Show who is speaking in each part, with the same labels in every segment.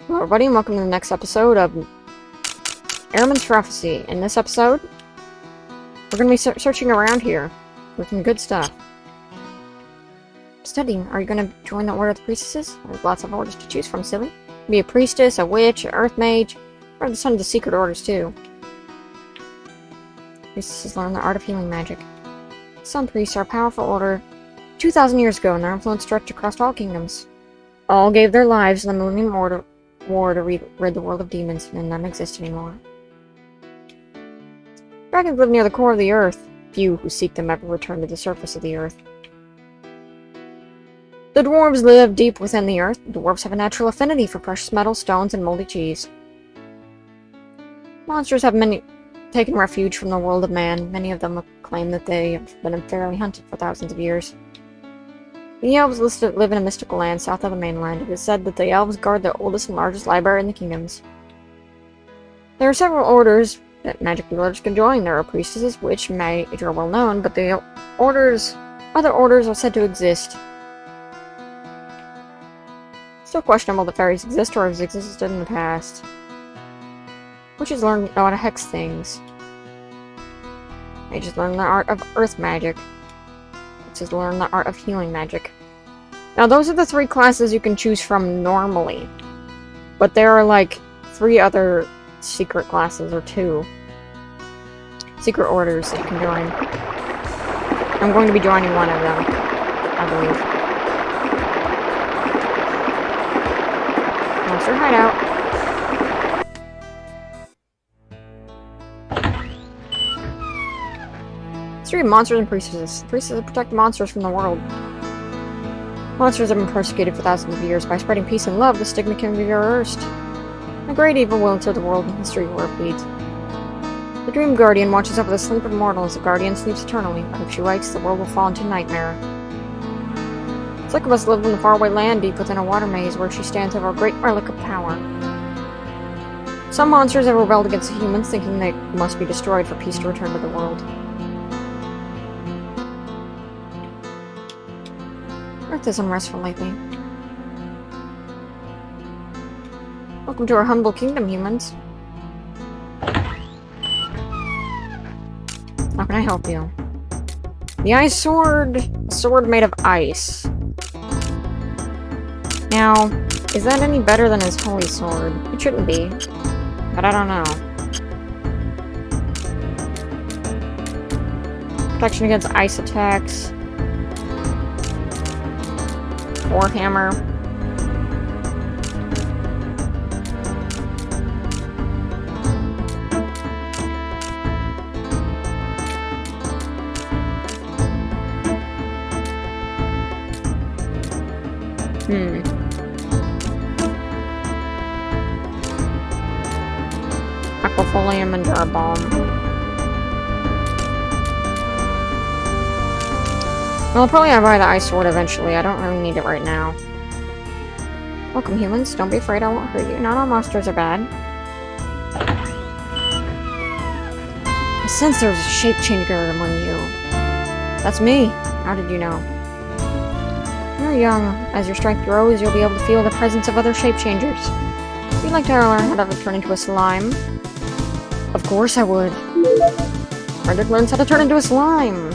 Speaker 1: Hello everybody and welcome to the next episode of Ahriman's Prophecy. In this episode, we're going to be searching around here for some good stuff. Studying. Are you going to join the Order of the Priestesses? There's lots of orders to choose from, silly. Be a priestess, a witch, an earth mage, or the son of the secret orders too. Priestesses learn the art of healing magic. Some priests are a powerful order 2,000 years ago, and their influence stretched across all kingdoms. All gave their lives in the Millennium War to rid the world of demons, and none exist anymore. Dragons live near the core of the earth. Few who seek them ever return to the surface of the earth. The dwarves live deep within the earth. Dwarves have a natural affinity for precious metals, stones, and moldy cheese. Monsters have taken refuge from the world of man. Many of them claim that they have been unfairly hunted for thousands of years. The elves live in a mystical land south of the mainland. It is said that the elves guard the oldest and largest library in the kingdoms. There are several orders that magic wielders can join. There are priestesses, which are well known, but other orders are said to exist. Still questionable that fairies exist or have existed in the past. Witches know how to hex things. Mages learn the art of earth magic. Witches learn the art of healing magic. Now those are the 3 classes you can choose from normally. But there are like 3 other secret classes, or 2. Secret orders that you can join. I'm going to be joining one of them, I believe. Monster hideout. Let's read Monsters and Priestesses. Priestesses protect monsters from the world. Monsters have been persecuted for thousands of years. By spreading peace and love, the stigma can be reversed. A great evil will enter the world in history where it bleeds. The Dream Guardian watches over the sleep of mortals. The Guardian sleeps eternally, but if she wakes, the world will fall into nightmare. Succubus live in a faraway land deep within a water maze where she stands over a great relic of power. Some monsters have rebelled against the humans, thinking they must be destroyed for peace to return to the world. Earth is unrestful lately. Welcome to our humble kingdom, humans. How can I help you? The ice sword. A sword made of ice. Now, is that any better than his holy sword? It shouldn't be. But I don't know. Protection against ice attacks. Warhammer. Aquafolium and Darbalm. Well, I'll probably buy the ice sword eventually. I don't really need it right now. Welcome, humans. Don't be afraid, I won't hurt you. Not all monsters are bad. I sense there's a shape-changer among you. That's me. How did you know? You're young. As your strength grows, you'll be able to feel the presence of other shape-changers. Would you like to learn how to turn into a slime? Of course I would. Frederick learns how to turn into a slime.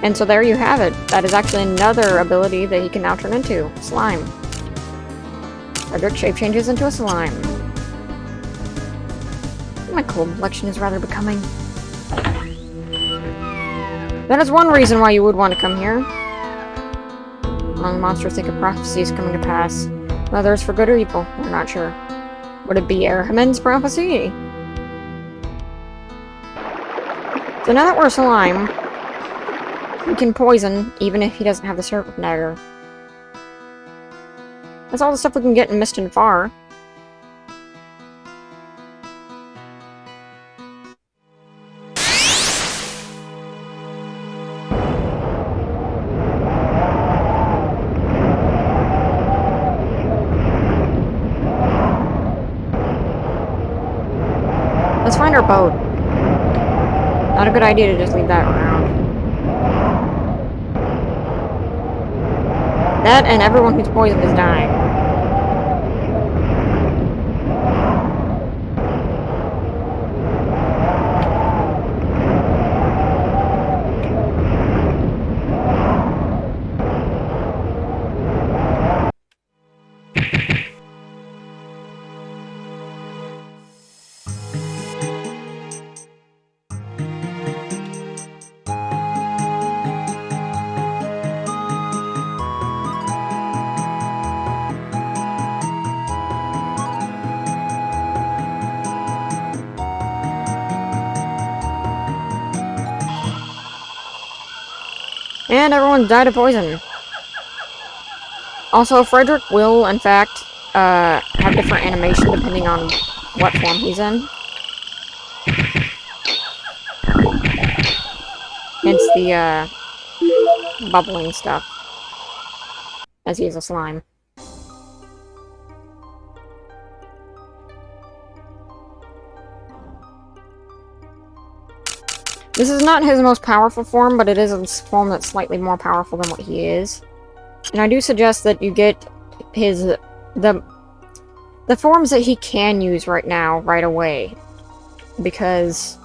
Speaker 1: And so there you have it. That is actually another ability that he can now turn into. Slime. Frederick shape changes into a slime. My complexion is rather becoming. That is one reason why you would want to come here. Among monsters think a prophecy is coming to pass. Whether it's for good or evil, we're not sure. Would it be Ahriman's prophecy? So now that we're a slime, he can poison, even if he doesn't have the serpent dagger. That's all the stuff we can get in Mist and Far. Let's find our boat. Not a good idea to just leave that around. That and everyone who's poisoned is dying. And everyone died of poison. Also, Frederick will, in fact, have different animation depending on what form he's in. Hence the, bubbling stuff. As he is a slime. This is not his most powerful form, but it is a form that's slightly more powerful than what he is. And I do suggest that you get his... the forms that he can use right now, right away. Because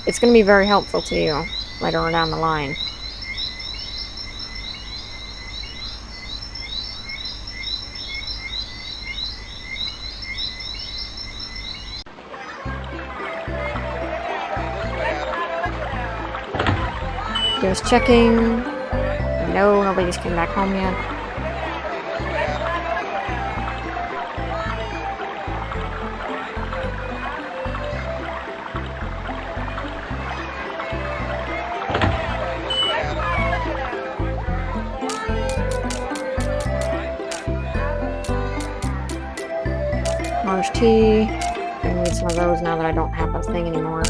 Speaker 1: it's going to be very helpful to you later on down the line. Just checking. No, nobody's came back home yet. Orange tea. I need some of those now that I don't have a thing anymore.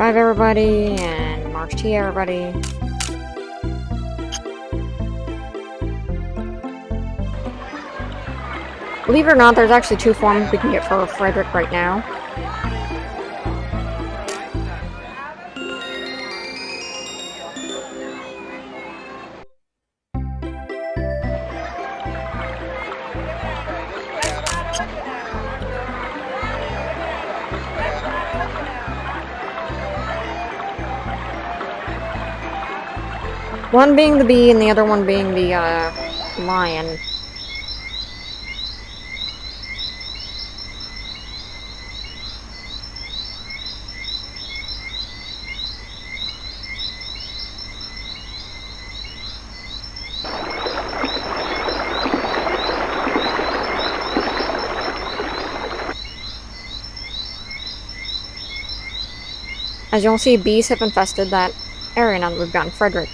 Speaker 1: Revive everybody, and March tea everybody. Believe it or not, there's actually 2 forms we can get for Frederick right now. One being the bee and the other one being the, lion. As you'll see, bees have infested that area now that we've gotten Frederick.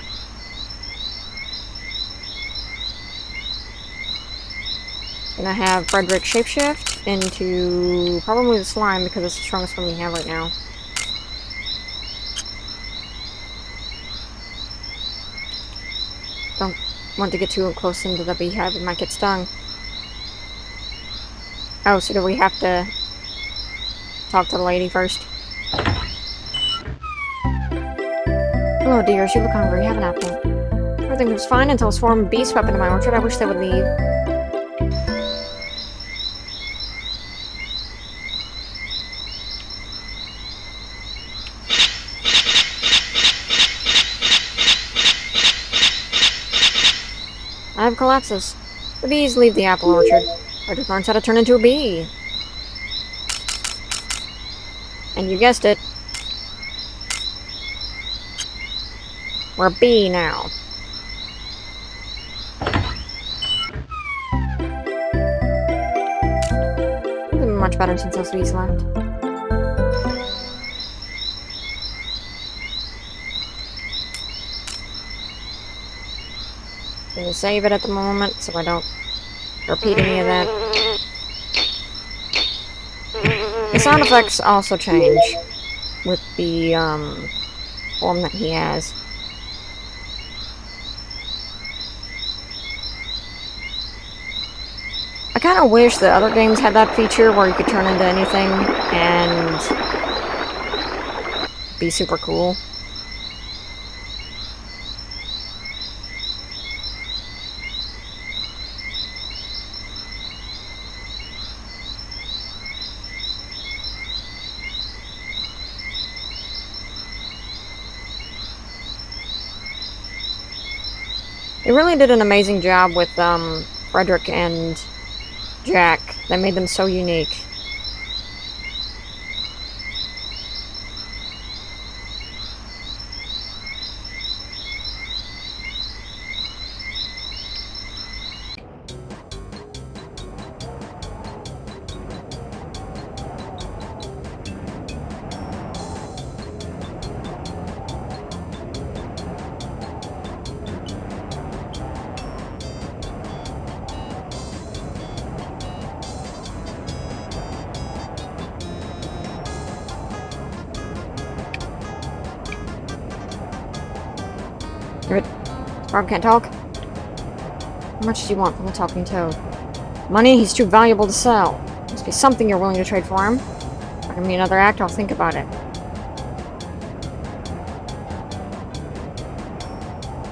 Speaker 1: Gonna have Frederick shapeshift into probably the slime because it's the strongest one we have right now. Don't want to get too close into the beehive, it might get stung. Oh, so do we have to talk to the lady first? Oh dear, she look hungry. Have an apple. Everything was fine until a swarm of bees swept into my orchard. I wish they would leave. I have collapses. The bees leave the apple orchard. Frederick learns how to turn into a bee. And you guessed it. We're a bee now. It's been much better since those bees left. Gonna save it at the moment so I don't repeat any of that. The sound effects also change with the form that he has. I kind of wish that other games had that feature where you could turn into anything and be super cool. They really did an amazing job with Frederick and Jack. They made them so unique. Frog can't talk? How much do you want from the talking toad? Money? He's too valuable to sell. Must be something you're willing to trade for him. If I can be another act, I'll think about it.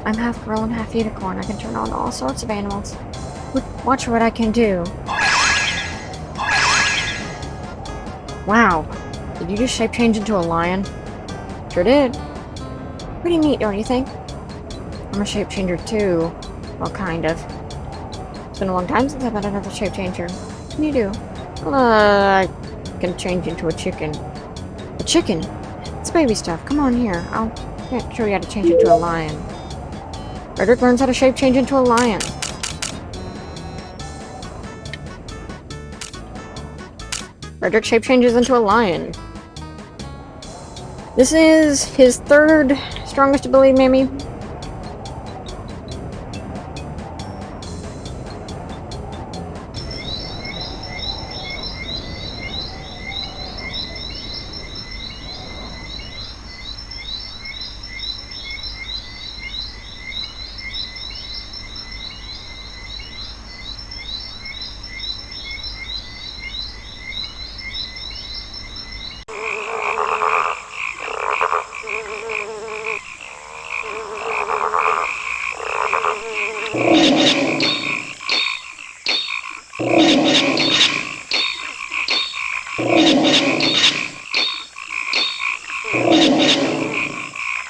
Speaker 1: I'm half gorilla and half unicorn. I can turn on all sorts of animals. Watch what I can do. Wow. Did you just shape change into a lion? Sure did. Pretty neat, don't you think? I'm a shape changer too. Well, kind of. It's been a long time since I've had another shape changer. What can you do? Well, I can change into a chicken. A chicken? It's baby stuff. Come on here. I'll show you how to change into a lion. Frederick learns how to shape change into a lion. Frederick shape changes into a lion. This is his third strongest ability, maybe?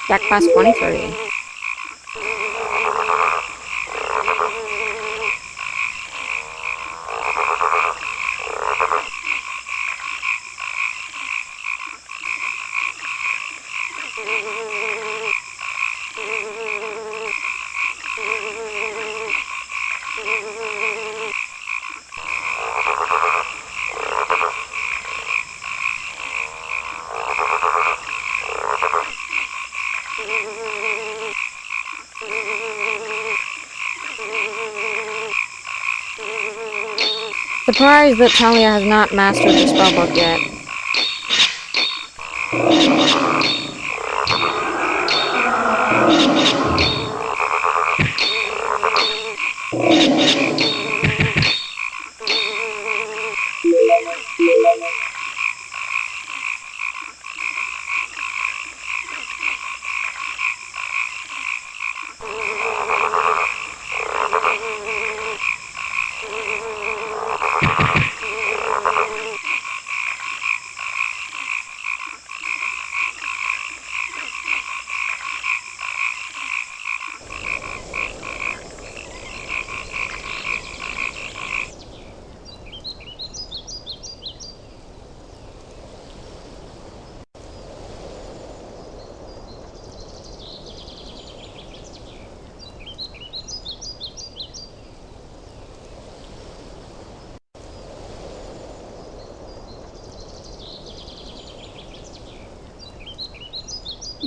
Speaker 1: Jack class 23. Surprised that Talia has not mastered the spellbook yet.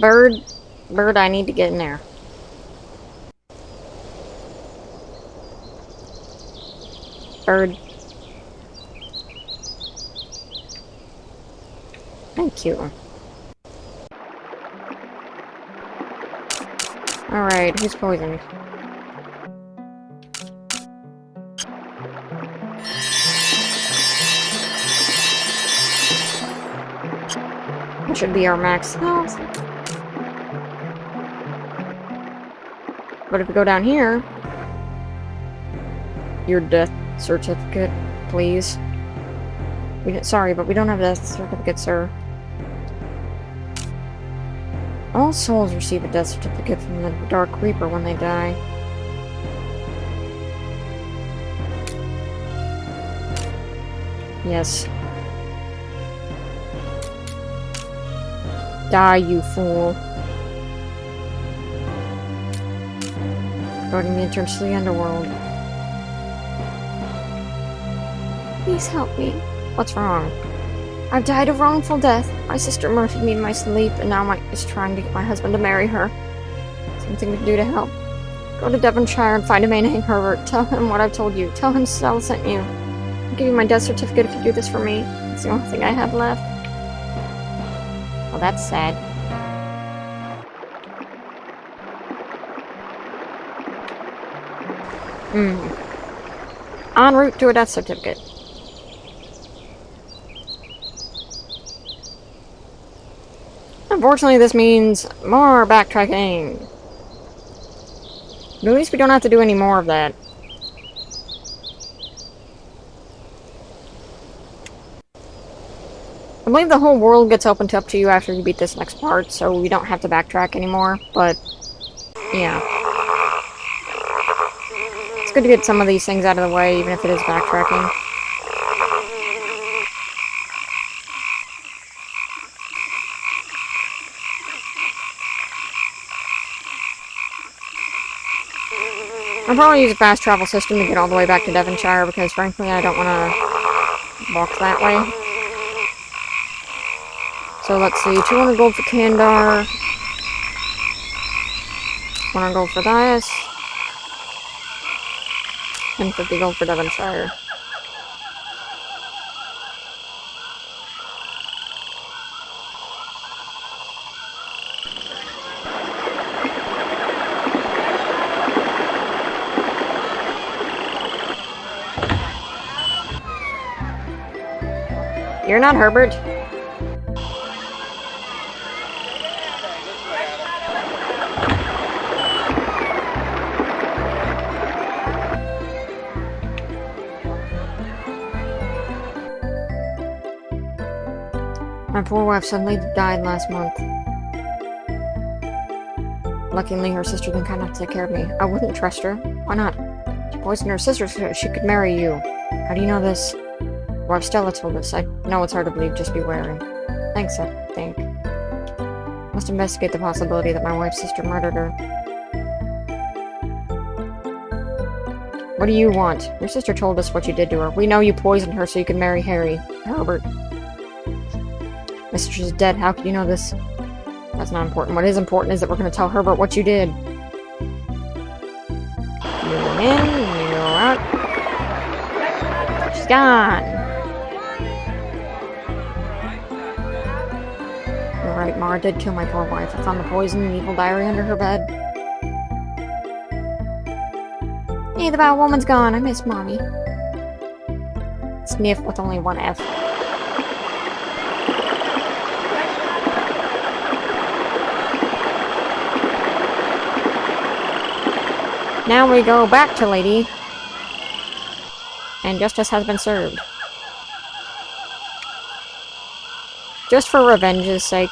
Speaker 1: Bird, I need to get in there. Bird. Thank you. Alright, who's poisoned? That should be our max health. But if we go down here... Your death certificate, please. Sorry, but we don't have a death certificate, sir. All souls receive a death certificate from the Dark Reaper when they die. Yes. Die, you fool. Guarding the entrance to the underworld. Please help me. What's wrong? I've died a wrongful death. My sister murdered me in my sleep, and now is trying to get my husband to marry her. Something we can do to help. Go to Devonshire and find a man named Herbert. Tell him what I've told you. Tell him Stella sent you. I'll give you my death certificate if you do this for me. It's the only thing I have left. Well, that's sad. En route to a death certificate. Unfortunately, this means more backtracking. But at least we don't have to do any more of that. I believe the whole world gets opened up to you after you beat this next part, so you don't have to backtrack anymore, but yeah. It's good to get some of these things out of the way, even if it is backtracking. I'll probably use a fast travel system to get all the way back to Devonshire, because frankly I don't want to walk that way. So let's see, 200 gold for Kandar, 100 gold for Dias, and 50 gold for Devonshire. You're not Herbert. My poor wife suddenly died last month. Luckily, her sister been kind enough to take care of me. I wouldn't trust her. Why not? She poisoned her sister so she could marry you. How do you know this? Wife Stella told us. I know it's hard to believe, just be wary. Thanks, I think. Must investigate the possibility that my wife's sister murdered her. What do you want? Your sister told us what you did to her. We know you poisoned her so you could marry Harry. Herbert. My sister's dead. How could you know this? That's not important. What is important is that we're going to tell Herbert what you did. You in, you out. She's gone. You're right, Mara did kill my poor wife. I found the poison and evil diary under her bed. Hey, the bad woman's gone. I miss Mommy. Sniff with only one F. Now we go back to Lady. And justice has been served. Just for revenge's sake.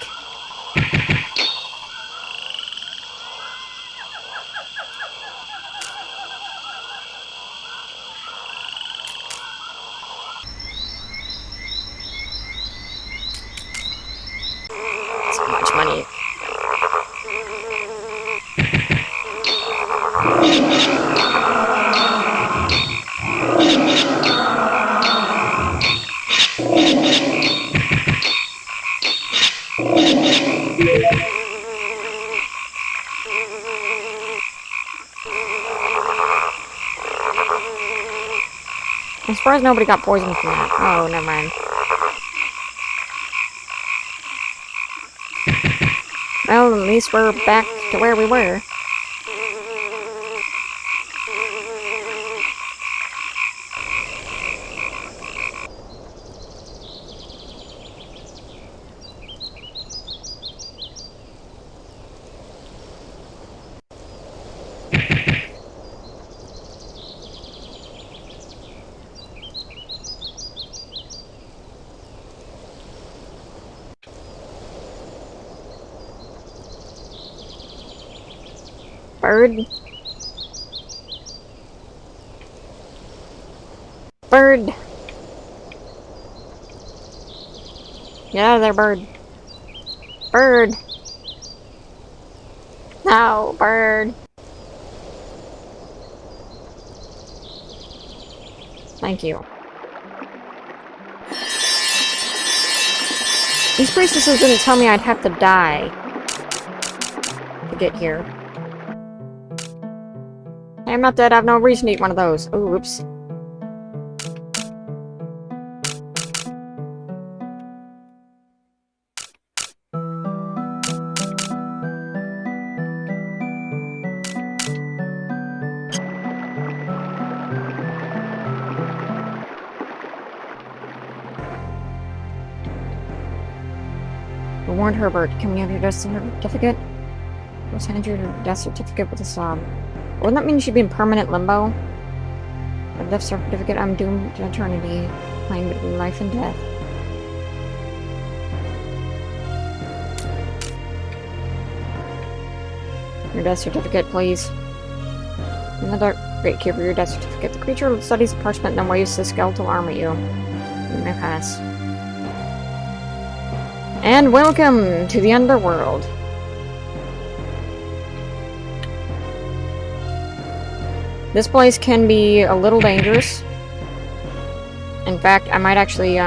Speaker 1: So much money. I'm surprised nobody got poisoned from that. Oh, never mind. Well, at least we're back to where we were. Bird. Bird. Get out of there, bird. Bird. No, bird. Thank you. These priestesses didn't tell me I'd have to die to get here. Hey, I'm not dead. I have no reason to eat one of those. Ooh, oops. warned Herbert. Can we have your death certificate? Let's hand you your death certificate with a sob. Wouldn't that mean she'd be in permanent limbo? A death certificate, I'm doomed to eternity. Playing between life and death. Your death certificate, please. In the dark, gatekeeper, your death certificate. The creature studies the parchment and then waves the skeletal arm at you. You may pass. And welcome to the underworld. This place can be a little dangerous. In fact, I might actually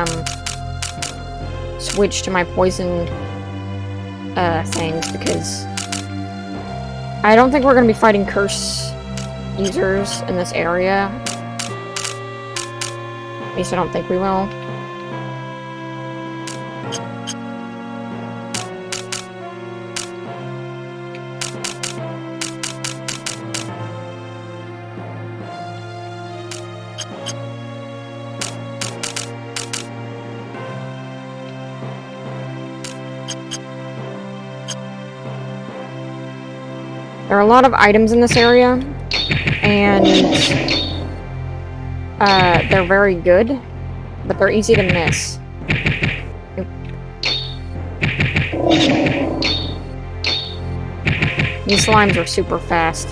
Speaker 1: switch to my poison things because I don't think we're going to be fighting curse users in this area. At least I don't think we will. There are a lot of items in this area, and they're very good, but they're easy to miss. These slimes are super fast.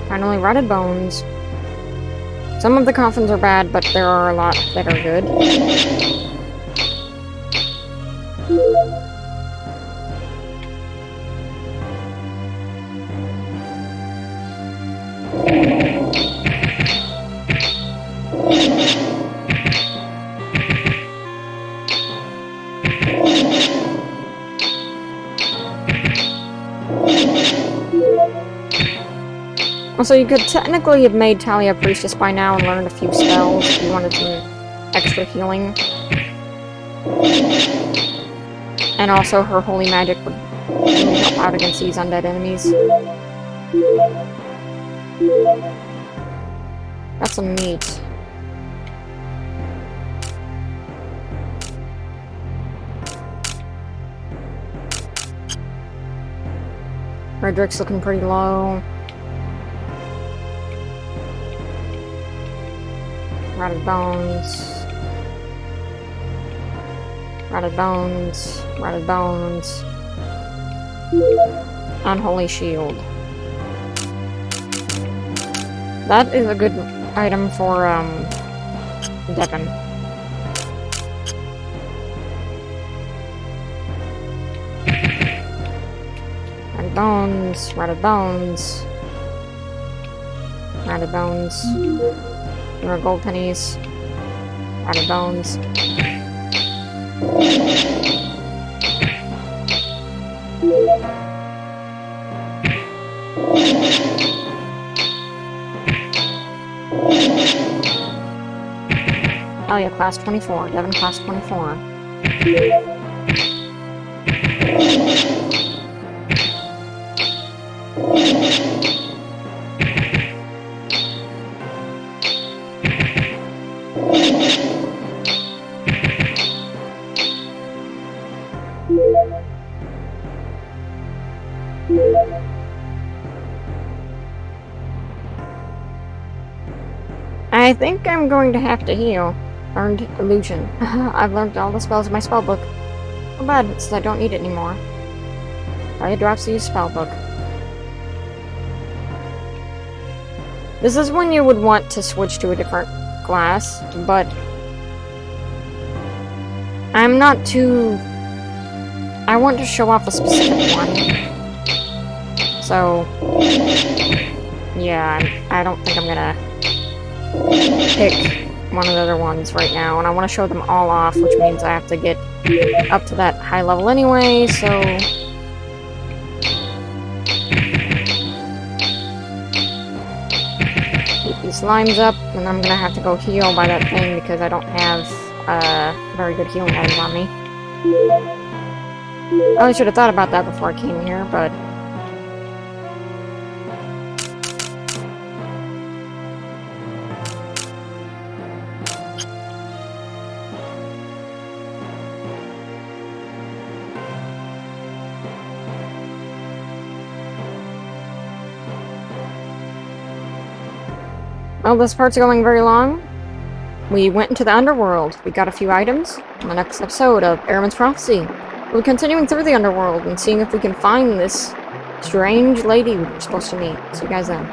Speaker 1: Finally, rotted bones. Some of the coffins are bad, but there are a lot that are good. Also, you could technically have made Talia Priestess by now and learned a few spells if you wanted some extra healing. And also, her holy magic would really help out against these undead enemies. That's some meat. Frederick's looking pretty low. Rotted bones. Rotted bones. Rotted bones. Unholy shield. That is a good item for, Devon. Rotted bones. Rotted bones. Rotted bones. More gold pennies. Rotted bones. Oh yeah, class 24. Devon class 24. I think I'm going to have to heal. Learned illusion. I've learned all the spells in my spellbook. Too bad, since I don't need it anymore. Talia drops the spellbook. This is when you would want to switch to a different class, but I'm not too... I want to show off a specific one. So, yeah, I don't think I'm gonna pick one of the other ones right now, and I want to show them all off, which means I have to get up to that high level anyway, so... Keep these slime's up, and I'm gonna have to go heal by that thing because I don't have very good healing items on me. I really should have thought about that before I came here, but... Well, this part's going very long. We went into the underworld. We got a few items. In the next episode of Ahriman's Prophecy, we'll be continuing through the underworld and seeing if we can find this strange lady we were supposed to meet. See you guys then.